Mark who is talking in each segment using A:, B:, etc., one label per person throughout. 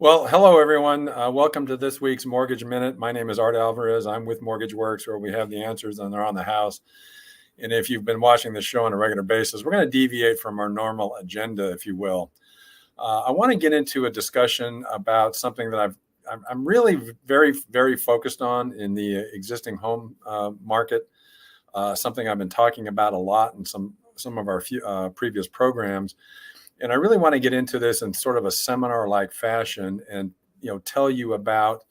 A: Well, hello, everyone. Welcome to this week's Mortgage Minute. My name is Art Alvarez. I'm with MortgageWorks, where we have the answers and they're on the house. And if you've been watching the show on a regular basis, we're going to deviate from our normal agenda, if you will. I want to get into a discussion about something that I'm really very, very focused on in the existing home market. Something I've been talking about a lot in some of our previous programs. And I really want to get into this in sort of a seminar-like fashion and tell you about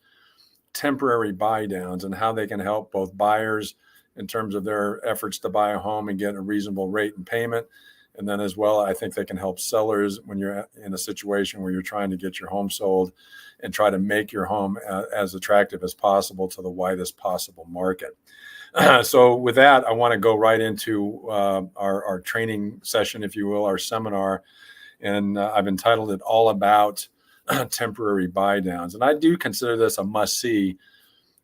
A: temporary buy downs and how they can help both buyers in terms of their efforts to buy a home and get a reasonable rate and payment. And then as well, I think they can help sellers when you're in a situation where you're trying to get your home sold and try to make your home as attractive as possible to the widest possible market. So with that, I want to go right into our training session, if you will, our seminar. And I've entitled it All About Temporary Buy Downs. And I do consider this a must-see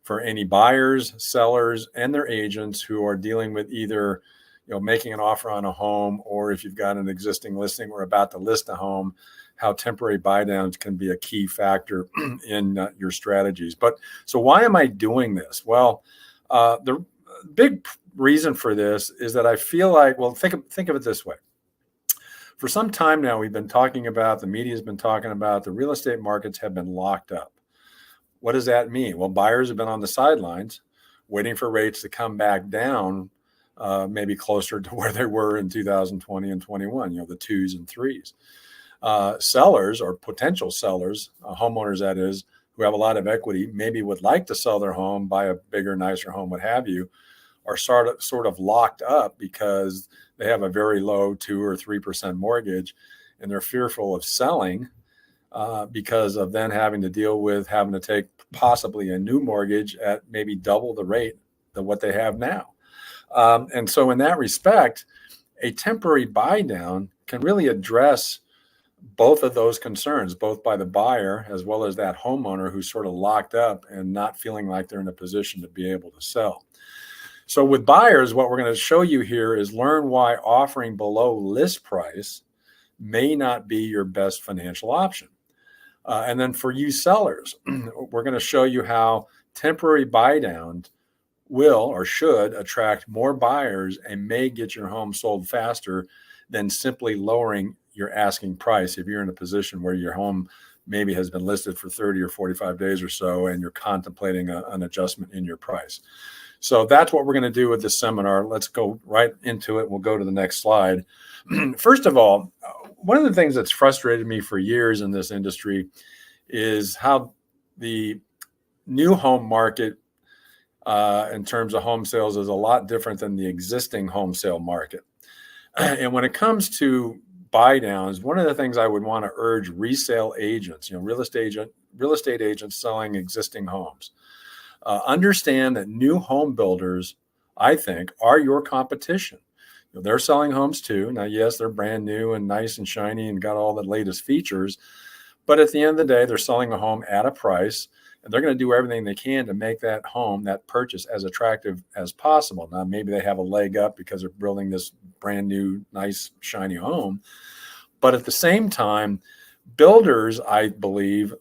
A: for any buyers, sellers, and their agents who are dealing with either making an offer on a home, or if you've got an existing listing or about to list a home, how temporary buy downs can be a key factor in your strategies. But so why am I doing this? Well, the big reason for this is that I feel like, well, think of it this way. For some time now, we've been talking about, the media has been talking about, the real estate markets have been locked up. What does that mean? Well, buyers have been on the sidelines waiting for rates to come back down, maybe closer to where they were in 2020 and 21, the 2s and 3s. Sellers or potential sellers, homeowners that is, who have a lot of equity, maybe would like to sell their home, buy a bigger, nicer home, what have you, are sort of locked up because they have a very low 2 or 3% mortgage, and they're fearful of selling because of then having to deal with having to take possibly a new mortgage at maybe double the rate than what they have now. And so in that respect, a temporary buy down can really address both of those concerns, both by the buyer as well as that homeowner who's sort of locked up and not feeling like they're in a position to be able to sell. So with buyers, what we're going to show you here is learn why offering below list price may not be your best financial option. And then for you sellers, we're going to show you how temporary buy downs will or should attract more buyers and may get your home sold faster than simply lowering your asking price if you're in a position where your home maybe has been listed for 30 or 45 days or so and you're contemplating an adjustment in your price. So that's what we're going to do with this seminar. Let's go right into it. We'll go to the next slide. First of all, one of the things that's frustrated me for years in this industry is how the new home market in terms of home sales is a lot different than the existing home sale market. And when it comes to buy downs, one of the things I would want to urge resale agents, real estate agents selling existing homes, understand that new home builders, I think, are your competition. They're selling homes too. Now, yes, they're brand new and nice and shiny and got all the latest features. But at the end of the day, they're selling a home at a price, and they're going to do everything they can to make that home, that purchase, as attractive as possible. Now, maybe they have a leg up because they're building this brand new, nice, shiny home. But at the same time, builders, I believe,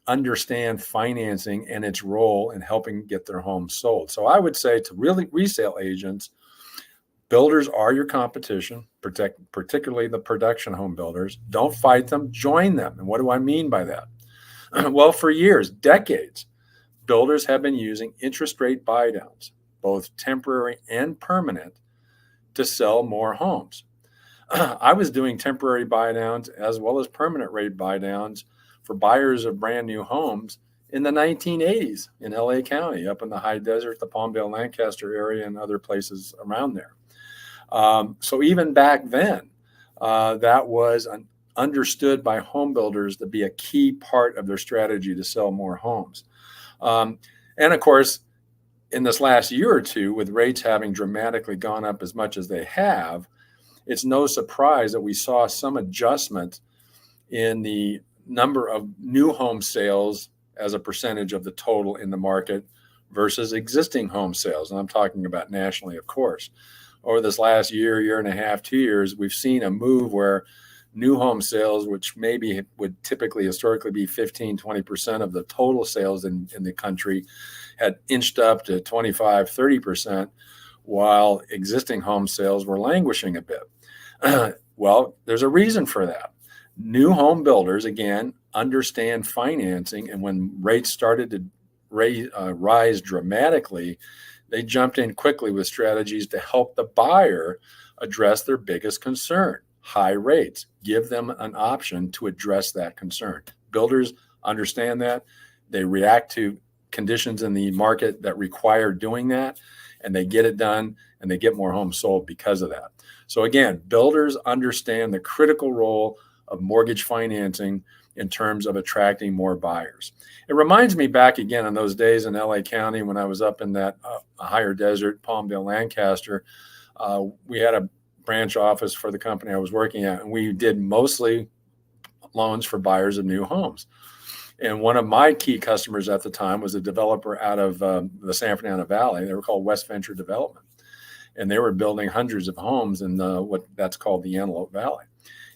A: understand financing and its role in helping get their homes sold. So I would say to really resale agents, builders are your competition, particularly the production home builders. Don't fight them, join them. And what do I mean by that? Well, for years, decades, builders have been using interest rate buy downs, both temporary and permanent, to sell more homes. I was doing temporary buy downs as well as permanent rate buy downs for buyers of brand new homes in the 1980s in LA County, up in the high desert, the Palmdale, Lancaster area, and other places around there. So even back then, that was understood by home builders to be a key part of their strategy to sell more homes. And of course, in this last year or two, with rates having dramatically gone up as much as they have, it's no surprise that we saw some adjustment in the number of new home sales as a percentage of the total in the market versus existing home sales. And I'm talking about nationally, of course. Over this last year and a half, 2 years, we've seen a move where new home sales, which maybe would typically historically be 15-20% of the total sales in the country, had inched up to 25-30%, while existing home sales were languishing a bit. Well, there's a reason for that. New home builders, again, understand financing, and when rates started to rise dramatically, they jumped in quickly with strategies to help the buyer address their biggest concern: high rates. Give them an option to address that concern. Builders understand that. They react to conditions in the market that require doing that, and they get it done, and they get more homes sold because of that. So again, builders understand the critical role of mortgage financing in terms of attracting more buyers. It reminds me back again in those days in LA County when I was up in that higher desert, Palmdale, Lancaster. We had a branch office for the company I was working at, and we did mostly loans for buyers of new homes. And one of my key customers at the time was a developer out of the San Fernando Valley. They were called West Venture Development. And they were building hundreds of homes in what that's called the Antelope Valley.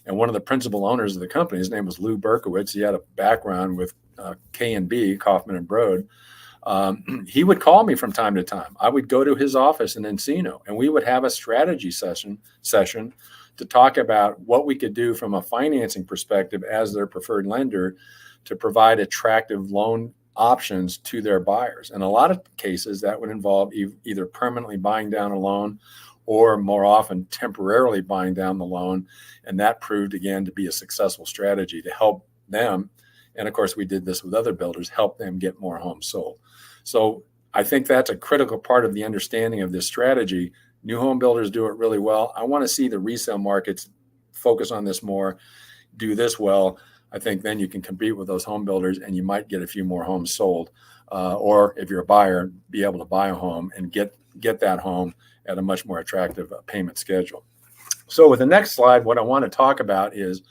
A: And one of the principal owners of the company, his name was Lou Berkowitz. He had a background with K&B, Kaufman and Broad. He would call me from time to time. I would go to his office in Encino, and we would have a strategy session to talk about what we could do from a financing perspective as their preferred lender to provide attractive loan options to their buyers. In a lot of cases, that would involve either permanently buying down a loan or more often temporarily buying down the loan. And that proved, again, to be a successful strategy to help them. And of course, we did this with other builders, help them get more homes sold. So I think that's a critical part of the understanding of this strategy. New home builders do it really well. I want to see the resale markets focus on this more, do this well. I think then you can compete with those home builders and you might get a few more homes sold. Or if you're a buyer, be able to buy a home and get that home at a much more attractive payment schedule. So with the next slide, what I want to talk about is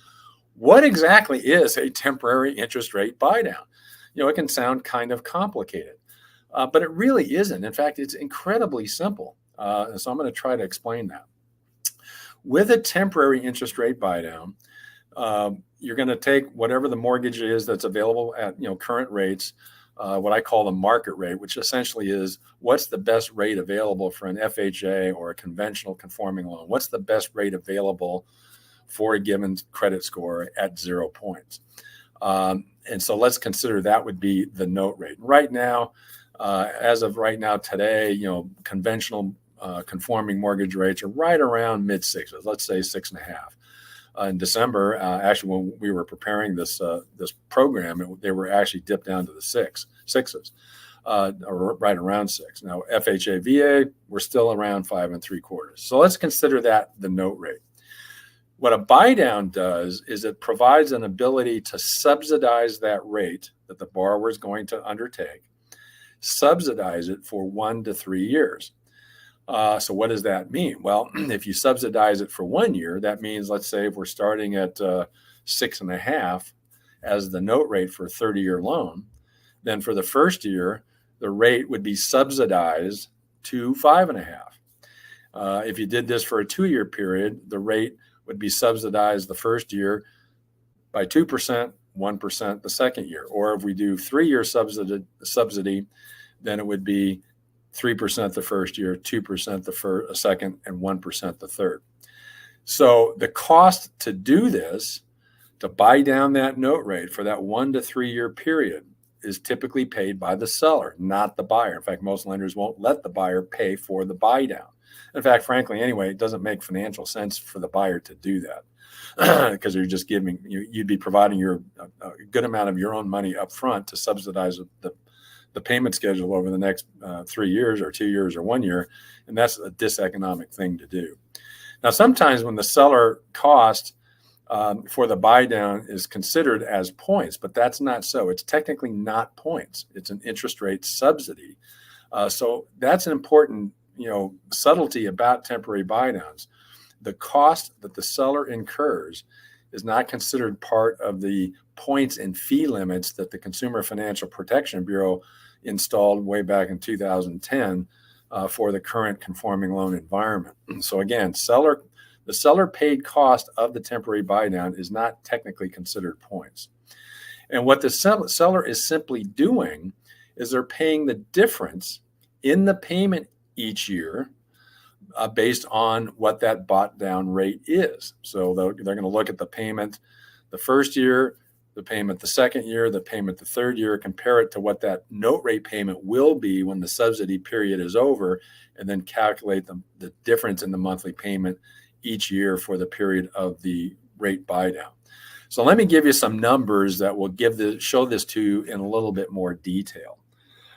A: what exactly is a temporary interest rate buy down? It can sound kind of complicated, but it really isn't. In fact, it's incredibly simple. So I'm going to try to explain that. With a temporary interest rate buy down, you're going to take whatever the mortgage is that's available at current rates, what I call the market rate, which essentially is what's the best rate available for an FHA or a conventional conforming loan. What's the best rate available for a given credit score at 0 points? And so let's consider that would be the note rate. Right now, as of right now today, conventional conforming mortgage rates are right around mid sixes, let's say 6.5. In December, actually, when we were preparing this program, they were actually dipped down to the sixes, or right around 6. Now, FHA, VA, we're still around 5 3/4. So let's consider that the note rate. What a buy down does is it provides an ability to subsidize that rate that the borrower is going to undertake, subsidize it for 1 to 3 years. So what does that mean? Well, if you subsidize it for 1 year, that means, let's say if we're starting at 6.5 as the note rate for a 30-year loan, then for the first year, the rate would be subsidized to 5.5. If you did this for a 2-year period, the rate would be subsidized the first year by 2%, 1% the second year. Or if we do 3-year subsidy, then it would be 3% the first year, 2% the second, and 1% the third. So the cost to do this, to buy down that note rate for that 1 to 3 year period, is typically paid by the seller, not the buyer. In fact, most lenders won't let the buyer pay for the buy down. In fact, frankly, anyway, it doesn't make financial sense for the buyer to do that because you're just you'd be providing a good amount of your own money up front to subsidize the payment schedule over the next 3 years or 2 years or 1 year. And that's a diseconomic thing to do. Now, sometimes when the seller cost for the buy down is considered as points, but that's not so. It's technically not points. It's an interest rate subsidy. So that's an important, subtlety about temporary buy downs. The cost that the seller incurs is not considered part of the points and fee limits that the Consumer Financial Protection Bureau installed way back in 2010 for the current conforming loan environment. So again, the the seller paid cost of the temporary buy down is not technically considered points. And what the seller is simply doing is they're paying the difference in the payment each year based on what that bought down rate is. So they're going to look at the payment the first year, the payment the second year, the payment the third year, compare it to what that note rate payment will be when the subsidy period is over, and then calculate the difference in the monthly payment each year for the period of the rate buy down. So let me give you some numbers that will show this to you in a little bit more detail.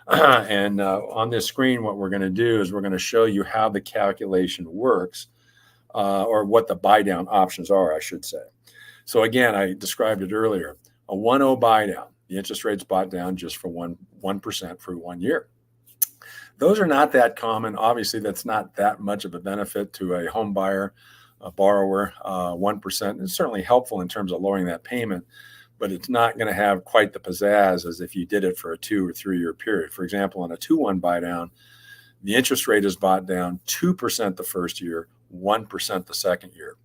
A: And on this screen, what we're going to do is we're going to show you how the calculation works, or what the buy down options are, I should say. So again, I described it earlier. A 1.0 buy down, the interest rate's bought down just for 1% for 1 year. Those are not that common. Obviously, that's not that much of a benefit to a home buyer, a borrower. 1% is certainly helpful in terms of lowering that payment, but it's not going to have quite the pizzazz as if you did it for a 2 or 3 year period. For example, on a 2-1 buy down, the interest rate is bought down 2% the first year, 1% the second year.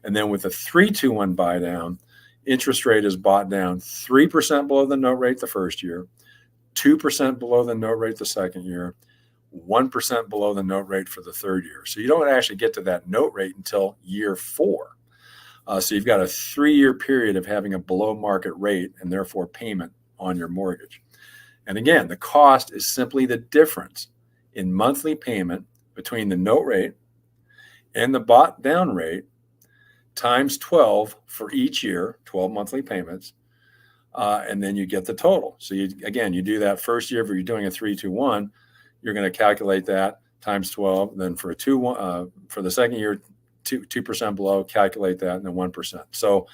A: And then with a 3-2-1 buy down, interest rate is bought down 3% below the note rate the first year, 2% below the note rate the second year, 1% below the note rate for the third year. So you don't actually get to that note rate until year 4. So you've got a 3-year period of having a below market rate and therefore payment on your mortgage. And again, the cost is simply the difference in monthly payment between the note rate and the bought down rate times 12 for each year, 12 monthly payments, and then you get the total. So you do that first year. If you're doing a 3-2-1, you're going to calculate that times 12. Then for a 2-1, for the second year, 2% below, calculate that, and then 1%. So,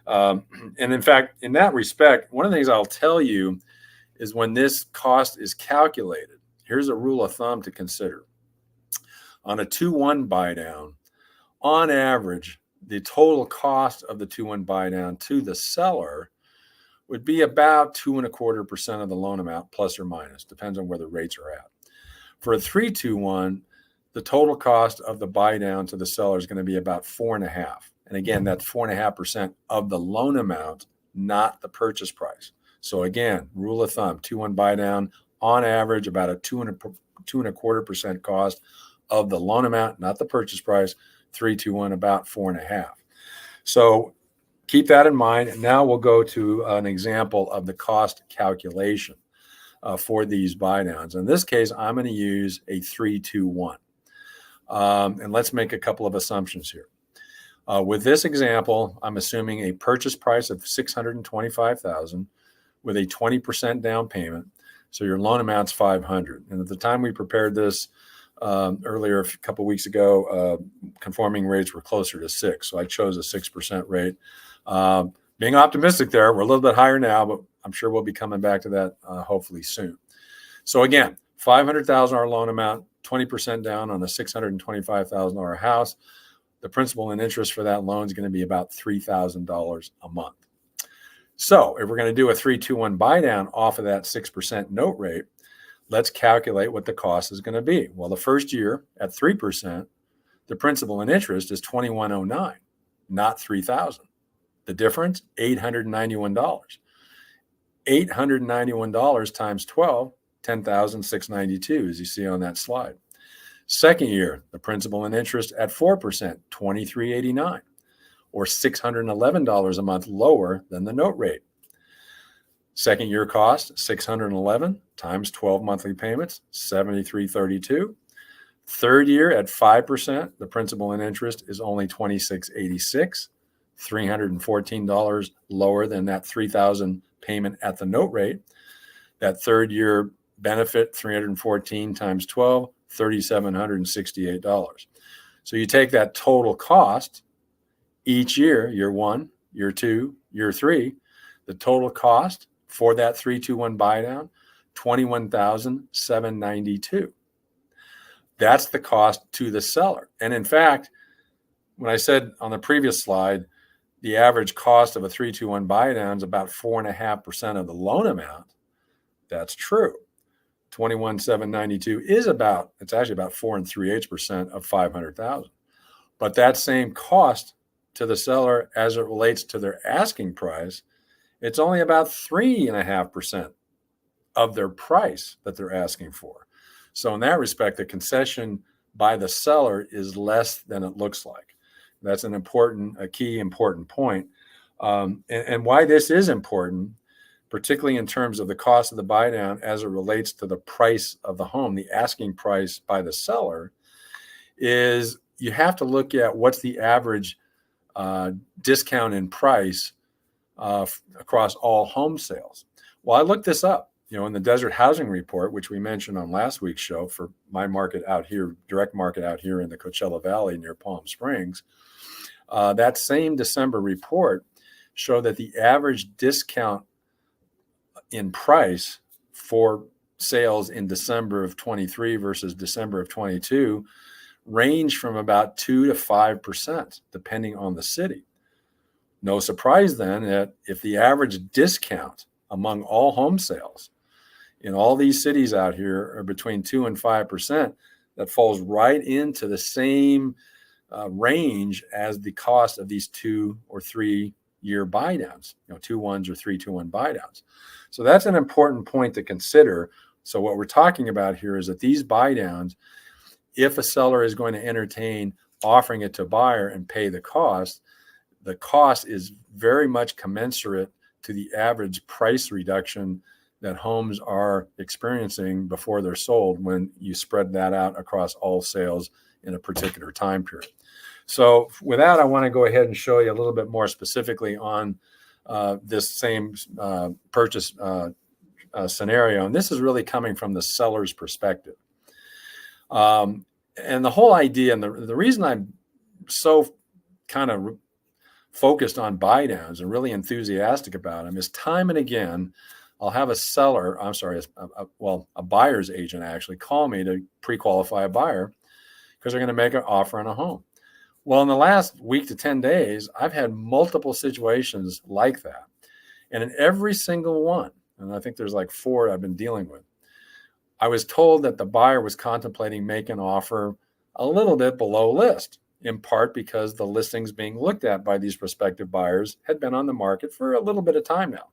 A: and in fact, in that respect, one of the things I'll tell you is when this cost is calculated, here's a rule of thumb to consider. On a 2-1 buy down, on average, the total cost of the 2-1 buy down to the seller would be about 2.25% of the loan amount, plus or minus, depends on where the rates are at. For a 3-2-1, the total cost of the buy down to the seller is going to be about 4.5%. And again, that's 4.5% of the loan amount, not the purchase price. So again, rule of thumb, 2-1 buy down, on average, about a 2.25% cost of the loan amount, not the purchase price. 3-2-1, about 4.5%. So keep that in mind. And now we'll go to an example of the cost calculation for these buy downs. In this case, I'm going to use a 3-2-1. And let's make a couple of assumptions here. With this example, I'm assuming a purchase price of $625,000 with a 20% down payment. So your loan amount's $500,000. And at the time we prepared this earlier, a couple of weeks ago, conforming rates were closer to 6%. So I chose a 6% rate. Being optimistic there, we're a little bit higher now, but I'm sure we'll be coming back to that hopefully soon. So again, $500,000 loan amount, 20% down on a $625,000 house. The principal and interest for that loan is going to be about $3,000 a month. So if we're going to do a 3-2-1 buy down off of that 6% note rate, let's calculate what the cost is going to be. Well, the first year at 3%, the principal and interest is $2,109, not $3,000. The difference, $891. $891 times 12, $10,692, as you see on that slide. Second year, the principal and interest at 4%, $2,389, or $611 a month lower than the note rate. Second year cost, $611 times 12 monthly payments, $73.32. Third year at 5%, the principal and interest is only $26.86, $314 lower than that $3,000 payment at the note rate. That third year benefit, $314 times 12, $3,768. So you take that total cost each year, year 1, year 2, year 3, the total cost for that 3-2-1 buy down, $21,792. That's the cost to the seller. And in fact, when I said on the previous slide, the average cost of a 3-2-1 buy down is about 4.5% of the loan amount, that's true. $21,792 is it's actually about 4 3/8% of $500,000. But that same cost to the seller as it relates to their asking price, it's only about 3.5% of their price that they're asking for. So in that respect, the concession by the seller is less than it looks like. That's a key important point. And why this is important, particularly in terms of the cost of the buy down as it relates to the price of the home, the asking price by the seller, is you have to look at what's the average discount in price across all home sales. Well, I looked this up, in the Desert Housing Report, which we mentioned on last week's show for my market out here, direct market out here in the Coachella Valley near Palm Springs. That same December report showed that the average discount in price for sales in December of 23 versus December of 22 range from about 2 to 5%, depending on the city. No surprise then that if the average discount among all home sales in all these cities out here are between 2 and 5%, that falls right into the same range as the cost of these 2 or 3 year buy downs, 2-1s or 3-2-1 buy downs. So that's an important point to consider. So what we're talking about here is that these buy downs, if a seller is going to entertain offering it to a buyer and pay the cost is very much commensurate to the average price reduction that homes are experiencing before they're sold when you spread that out across all sales in a particular time period. So with that, I want to go ahead and show you a little bit more specifically on this same purchase scenario. And this is really coming from the seller's perspective. And the whole idea, and the reason I'm so kind of focused on buy downs and really enthusiastic about them is time and again, I'll have a buyer's agent actually call me to pre-qualify a buyer because they're going to make an offer on a home. Well, in the last week to 10 days, I've had multiple situations like that. And in every single one, and I think there's like 4 I've been dealing with, I was told that the buyer was contemplating making an offer a little bit below list, in part because the listings being looked at by these prospective buyers had been on the market for a little bit of time now,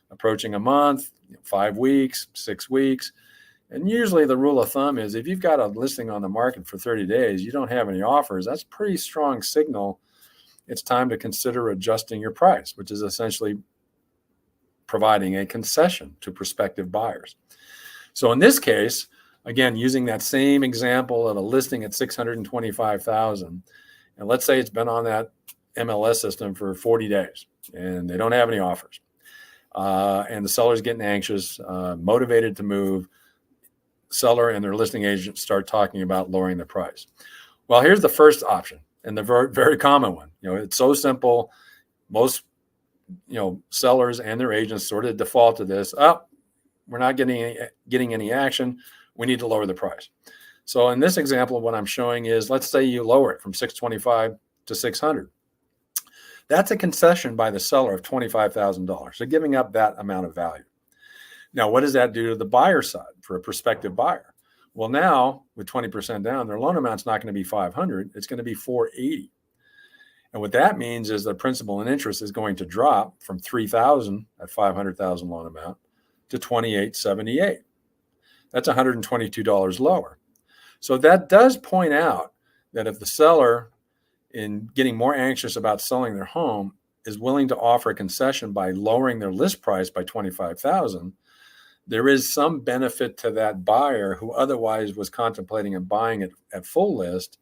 A: approaching a month, 5 weeks, 6 weeks. And usually the rule of thumb is if you've got a listing on the market for 30 days, you don't have any offers, that's a pretty strong signal. It's time to consider adjusting your price, which is essentially providing a concession to prospective buyers. So in this case, again, using that same example of a listing at $625,000, and let's say it's been on that MLS system for 40 days and they don't have any offers. And the seller's getting anxious, motivated to move. Seller and their listing agent start talking about lowering the price. Well, here's the first option and the very, very common one. It's so simple. Most, sellers and their agents sort of default to this. We're not getting any action. We need to lower the price. So in this example, what I'm showing is, let's say you lower it from $625 to $600. That's a concession by the seller of $25,000. So giving up that amount of value. Now, what does that do to the buyer side for a prospective buyer? Well, now with 20% down, their loan amount's not going to be $500. It's going to be $480. And what that means is the principal and interest is going to drop from $3,000 at $500,000 loan amount to $2,878. That's $122 lower. So that does point out that if the seller, in getting more anxious about selling their home, is willing to offer a concession by lowering their list price by $25,000, there is some benefit to that buyer who otherwise was contemplating and buying it at full list.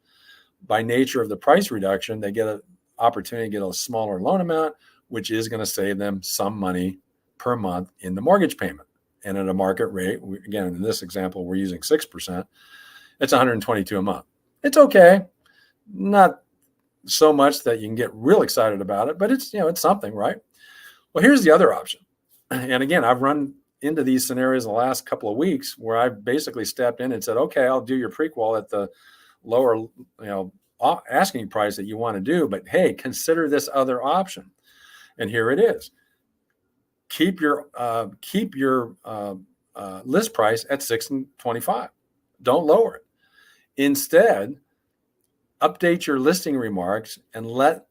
A: By nature of the price reduction, they get an opportunity to get a smaller loan amount, which is going to save them some money per month in the mortgage payment. And at a market rate, again, in this example, we're using 6%, it's $122 a month. It's okay. Not so much that you can get real excited about it, but it's something, right? Well, here's the other option. And again, I've run into these scenarios in the last couple of weeks where I basically stepped in and said, okay, I'll do your pre-qual at the lower, asking price that you want to do, but hey, consider this other option. And here it is. Keep your list price at $625. Don't lower it. Instead, update your listing remarks and let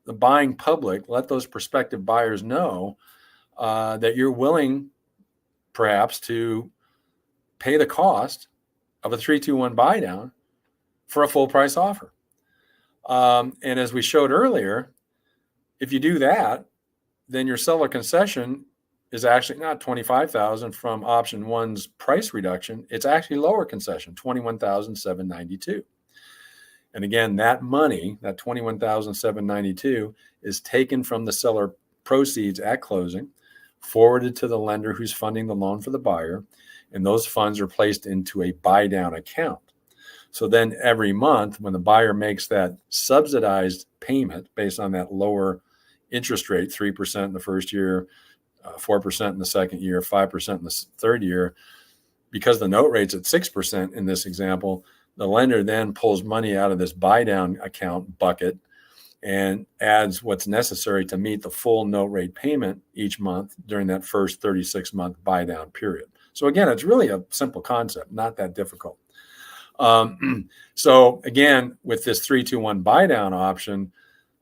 A: the buying public, let those prospective buyers know that you're willing perhaps to pay the cost of a 3-2-1 buy down for a full price offer. And as we showed earlier, if you do that, then your seller concession is actually not $25,000 from option one's price reduction. It's actually lower concession, $21,792. And again, that money, that $21,792, is taken from the seller proceeds at closing, forwarded to the lender who's funding the loan for the buyer, and those funds are placed into a buy down account. So then every month when the buyer makes that subsidized payment based on that lower interest rate, 3% in the first year, 4% in the second year, 5% in the third year, because the note rate's at 6% in this example, the lender then pulls money out of this buy down account bucket and adds what's necessary to meet the full note rate payment each month during that first 36-month buy down period. So again, it's really a simple concept, not that difficult. So again, with this 3-2-1 buy down option,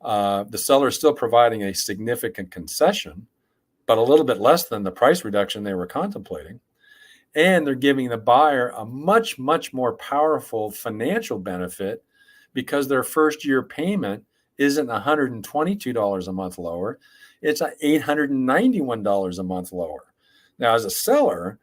A: the seller is still providing a significant concession, but a little bit less than the price reduction they were contemplating. And they're giving the buyer a much, much more powerful financial benefit because their first year payment isn't $122 a month lower. It's $891 a month lower. Now, as a seller,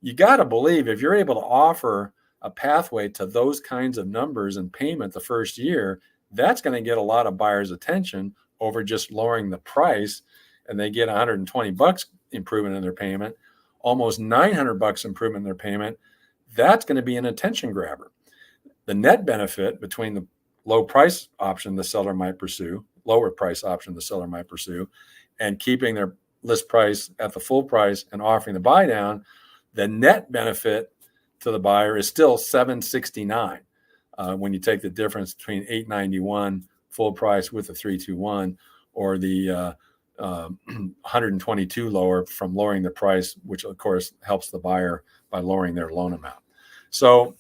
A: you got to believe if you're able to offer a pathway to those kinds of numbers and payment the first year, that's going to get a lot of buyers' attention over just lowering the price, and they get $120 improvement in their payment, almost $900 improvement in their payment. That's going to be an attention grabber. The net benefit between the low price option the seller might pursue, lower price option the seller might pursue, and keeping their list price at the full price and offering the buy down, the net benefit to the buyer is still $769 when you take the difference between $891 full price with the 3-2-1 or the $122 lower from lowering the price, which of course helps the buyer by lowering their loan amount. So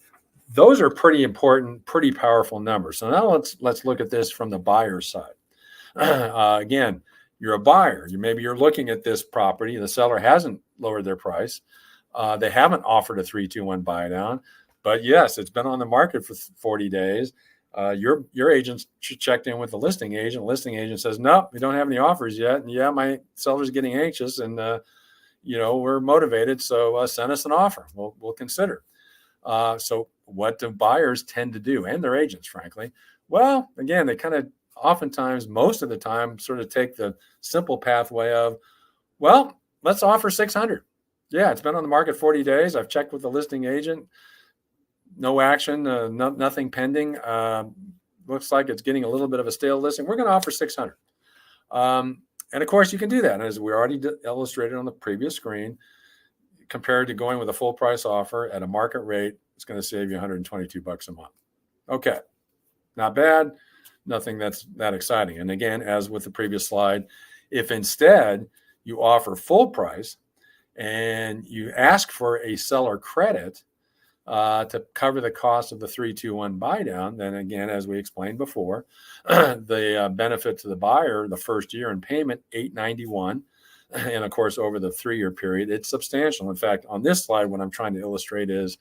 A: those are pretty important, pretty powerful numbers. So now let's look at this from the buyer's side. Again, you're a buyer. Maybe you're looking at this property. The seller hasn't lowered their price. They haven't offered a 3-2-1 buy down, but yes, it's been on the market for 40 days. Your agent checked in with the listing agent. Listing agent says, no, we don't have any offers yet. And yeah, my seller's getting anxious and, we're motivated. So send us an offer. We'll consider. So what do buyers tend to do, and their agents, frankly? Well, again, they kind of oftentimes, most of the time, sort of take the simple pathway of, well, let's offer 600. Yeah, it's been on the market 40 days. I've checked with the listing agent. No action, nothing pending. Looks like it's getting a little bit of a stale listing. We're going to offer 600. And of course, you can do that. And as we already illustrated on the previous screen, compared to going with a full price offer at a market rate, it's going to save you $122 a month. Okay, not bad. Nothing that's that exciting. And again, as with the previous slide, if instead you offer full price and you ask for a seller credit to cover the cost of the 3-2-1 buy down, then again, as we explained before, the benefit to the buyer the first year in payment, $891, and of course over the 3-year period, it's substantial. In fact, on this slide, what I'm trying to illustrate is,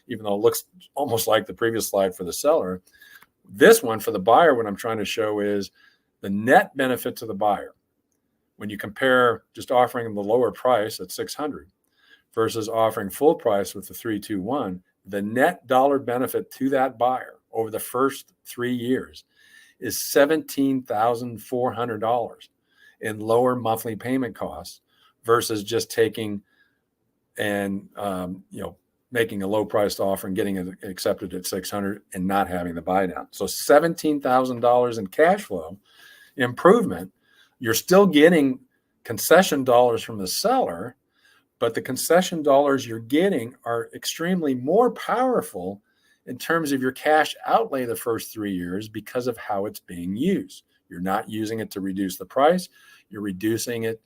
A: even though it looks almost like the previous slide for the seller, this one for the buyer, what I'm trying to show is the net benefit to the buyer when you compare just offering them the lower price at 600 versus offering full price with the 3-2-1, the net dollar benefit to that buyer over the first 3 years is $17,400 in lower monthly payment costs versus just taking and making a low priced offer and getting it accepted at 600 and not having the buy down. So $17,000 in cash flow improvement. You're still getting concession dollars from the seller, but the concession dollars you're getting are extremely more powerful in terms of your cash outlay the first 3 years because of how it's being used. You're not using it to reduce the price. You're reducing it.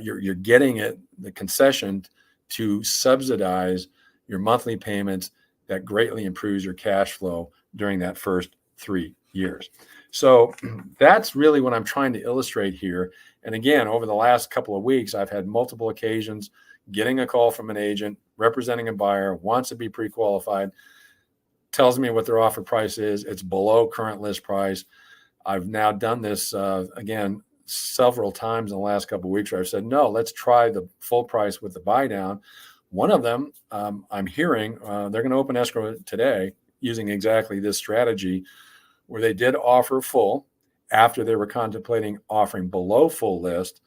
A: You're getting it, the concession, to subsidize your monthly payments that greatly improves your cash flow during that first 3 years. So that's really what I'm trying to illustrate here. And again, over the last couple of weeks, I've had multiple occasions getting a call from an agent representing a buyer, wants to be pre-qualified, tells me what their offer price is. It's below current list price. I've now done this again several times in the last couple of weeks where I've said, no, let's try the full price with the buy down. One of them, I'm hearing they're going to open escrow today using exactly this strategy where they did offer full after they were contemplating offering below full list.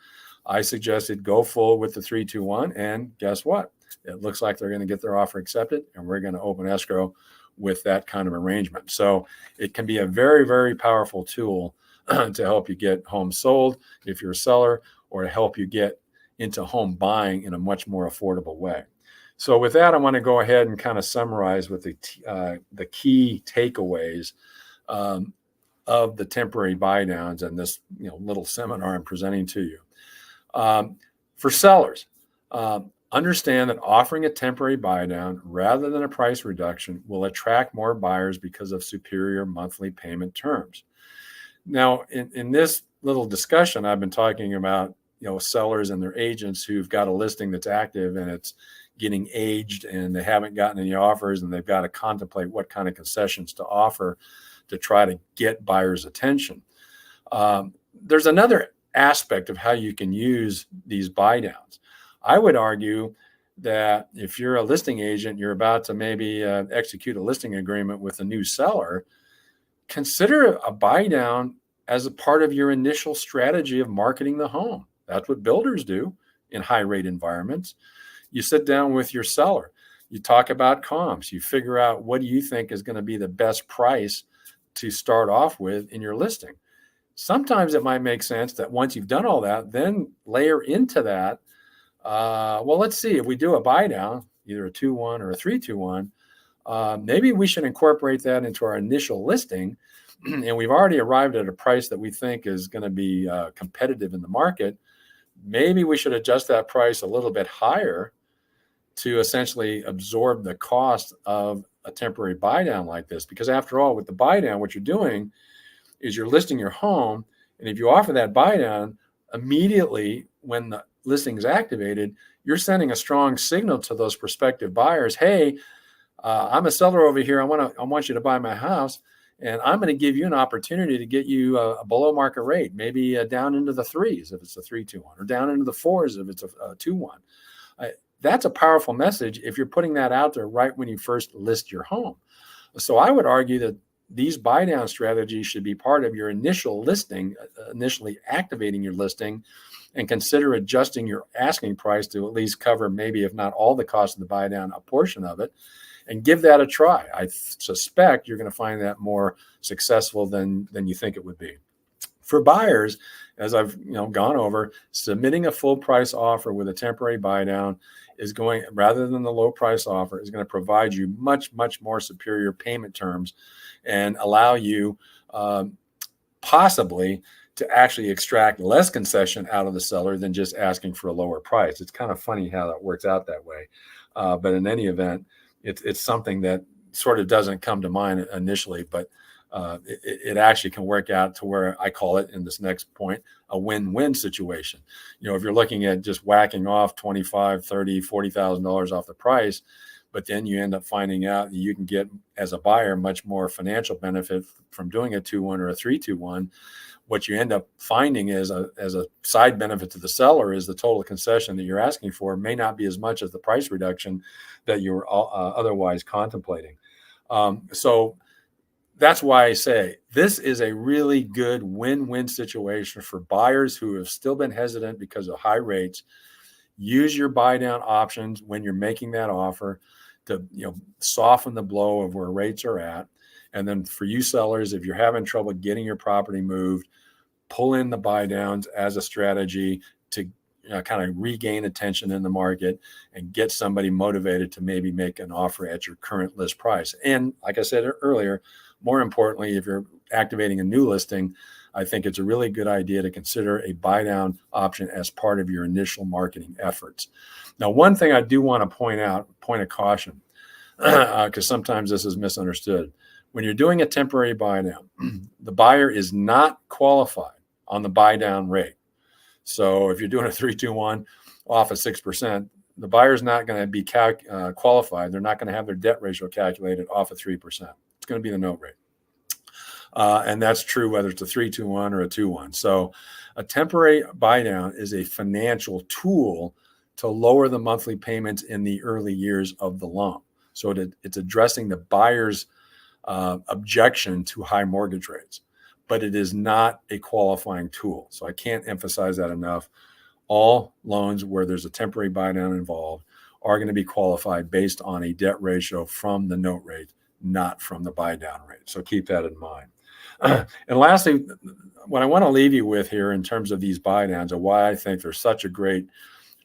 A: I suggested go full with the 3-2-1, and guess what? It looks like they're going to get their offer accepted, and we're going to open escrow with that kind of arrangement. So it can be a very, very powerful tool to help you get homes sold if you're a seller, or to help you get into home buying in a much more affordable way. So with that, I want to go ahead and kind of summarize with the key takeaways of the temporary buy downs and this little seminar I'm presenting to you. For sellers, understand that offering a temporary buy down rather than a price reduction will attract more buyers because of superior monthly payment terms. Now, in this little discussion, I've been talking about sellers and their agents who've got a listing that's active and it's getting aged and they haven't gotten any offers, and they've got to contemplate what kind of concessions to offer to try to get buyers' attention. There's another aspect of how you can use these buy downs. I would argue that if you're a listing agent, you're about to maybe execute a listing agreement with a new seller, consider a buy down as a part of your initial strategy of marketing the home. That's what builders do in high rate environments. You sit down with your seller, you talk about comps, you figure out what do you think is going to be the best price to start off with in your listing. Sometimes it might make sense that once you've done all that, then layer into that. Well, let's see, if we do a buy down, either a 2-1 or a 3-2-1, maybe we should incorporate that into our initial listing. And we've already arrived at a price that we think is going to be competitive in the market. Maybe we should adjust that price a little bit higher to essentially absorb the cost of a temporary buy down like this. Because after all, with the buy down, what you're doing is you're listing your home. And if you offer that buy down immediately when the listing is activated, you're sending a strong signal to those prospective buyers. Hey, I'm a seller over here. I want you to buy my house, and I'm going to give you an opportunity to get you a below market rate, maybe down into the 3s if it's a 3-2-1, or down into the 4s if it's a 2-1. That's a powerful message if you're putting that out there right when you first list your home. So I would argue that these buy down strategies should be part of your initial listing, initially activating your listing, and consider adjusting your asking price to at least cover maybe, if not all the cost of the buy down, a portion of it, and give that a try. I suspect you're going to find that more successful than you think it would be. For buyers, as I've gone over, submitting a full price offer with a temporary buy down is going, rather than the low price offer, is going to provide you much, much more superior payment terms and allow you possibly to actually extract less concession out of the seller than just asking for a lower price. It's kind of funny how that works out that way. But in any event, it's something that sort of doesn't come to mind initially, but it actually can work out to where I call it in this next point, a win-win situation. If you're looking at just whacking off $25,000, $30,000, $40,000 off the price, but then you end up finding out that you can get, as a buyer, much more financial benefit from doing a 2-1 or a 3-2-1. What you end up finding is, as a side benefit to the seller, is the total concession that you're asking for may not be as much as the price reduction that you were otherwise contemplating. So that's why I say this is a really good win-win situation for buyers who have still been hesitant because of high rates. Use your buy down options when you're making that offer to soften the blow of where rates are at. And then for you sellers, if you're having trouble getting your property moved, pull in the buy downs as a strategy to kind of regain attention in the market and get somebody motivated to maybe make an offer at your current list price. And like I said earlier, more importantly, if you're activating a new listing, I think it's a really good idea to consider a buy down option as part of your initial marketing efforts. Now, one thing I do want to point out, point of caution, because sometimes this is misunderstood. when you're doing a temporary buy down, the buyer is not qualified on the buy down rate. So if you're doing a 3-2-1 off of 6%, the buyer's not going to be qualified. They're not going to have their debt ratio calculated off of 3%. It's going to be the note rate. And that's true whether it's a 3-2-1 or a 2-1. So a temporary buy down is a financial tool to lower the monthly payments in the early years of the loan. So it's addressing the buyer's objection to high mortgage rates, but it is not a qualifying tool. So I can't emphasize that enough. All loans where there's a temporary buy down involved are going to be qualified based on a debt ratio from the note rate, not from the buy down rate. So keep that in mind. And lastly, what I want to leave you with here in terms of these buy downs and why I think they're such a great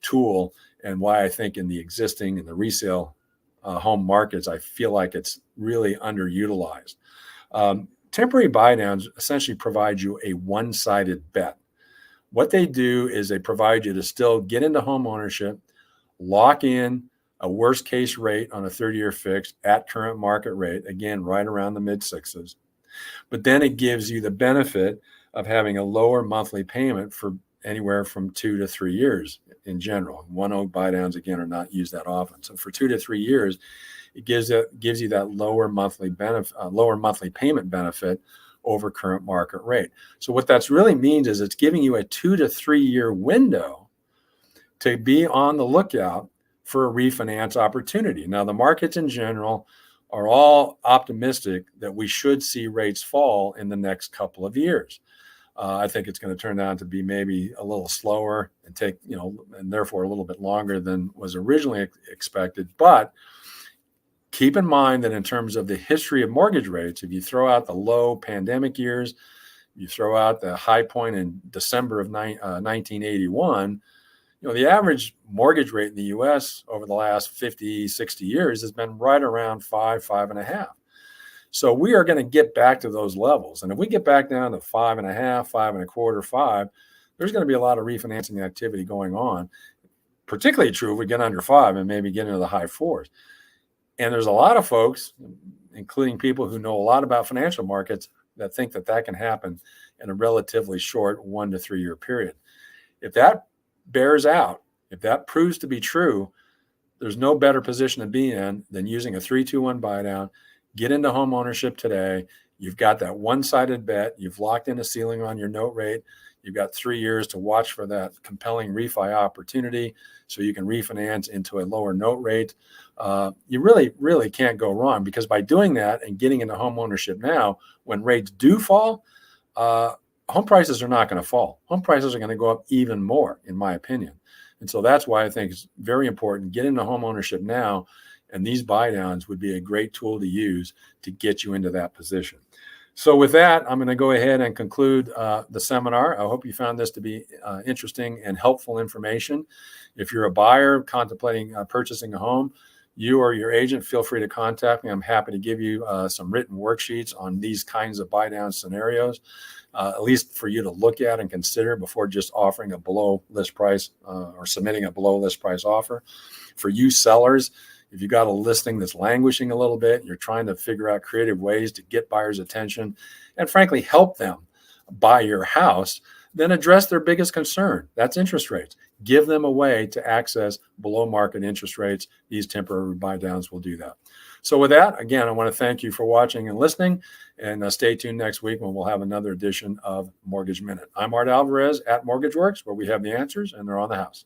A: tool and why I think in the existing and the resale home markets, I feel like it's really underutilized. Temporary buy downs essentially provide you a one-sided bet. What they do is they provide you to still get into home ownership, lock in a worst case rate on a 30-year fixed at current market rate, again, right around the mid sixes. But then it gives you the benefit of having a lower monthly payment for anywhere from 2 to 3 years in general. One-oak buy downs, again, are not used that often. So for 2 to 3 years, it gives you that lower monthly payment benefit over current market rate. So what that's really means is it's giving you a 2 to 3 year window to be on the lookout for a refinance opportunity. Now, the markets in general are all optimistic that we should see rates fall in the next couple of years. I think it's going to turn out to be maybe a little slower and take, and therefore a little bit longer than was originally expected. But keep in mind that in terms of the history of mortgage rates, if you throw out the low pandemic years, you throw out the high point in December of 1981, the average mortgage rate in the U.S. over the last 50, 60 years has been right around 5.5. So we are going to get back to those levels. And if we get back down to 5.5, 5.25, 5, there's going to be a lot of refinancing activity going on, particularly true if we get under 5 and maybe get into the high 4s. And there's a lot of folks, including people who know a lot about financial markets, that think that can happen in a relatively short 1 to 3 year period. If that bears out, if that proves to be true, there's no better position to be in than using a 3-2-1 buy down. Get into home ownership today. You've got that one-sided bet. You've locked in a ceiling on your note rate. You've got 3 years to watch for that compelling refi opportunity so you can refinance into a lower note rate. You really, really can't go wrong, because by doing that and getting into home ownership now, when rates do fall, home prices are not going to fall. Home prices are going to go up even more, in my opinion. And so that's why I think it's very important. Get into home ownership now, and these buy downs would be a great tool to use to get you into that position. So with that, I'm going to go ahead and conclude the seminar. I hope you found this to be interesting and helpful information. If you're a buyer contemplating purchasing a home, you or your agent, feel free to contact me. I'm happy to give you some written worksheets on these kinds of buy down scenarios, at least for you to look at and consider before just offering a below list price or submitting a below list price offer. For you sellers, if you got a listing that's languishing a little bit, you're trying to figure out creative ways to get buyers' attention and frankly help them buy your house, then address their biggest concern. That's interest rates. Give them a way to access below market interest rates. These temporary buy downs will do that. So with that, again, I want to thank you for watching and listening, and stay tuned next week when we'll have another edition of Mortgage Minute. I'm Art Alvarez at MortgageWorks, where we have the answers and they're on the house.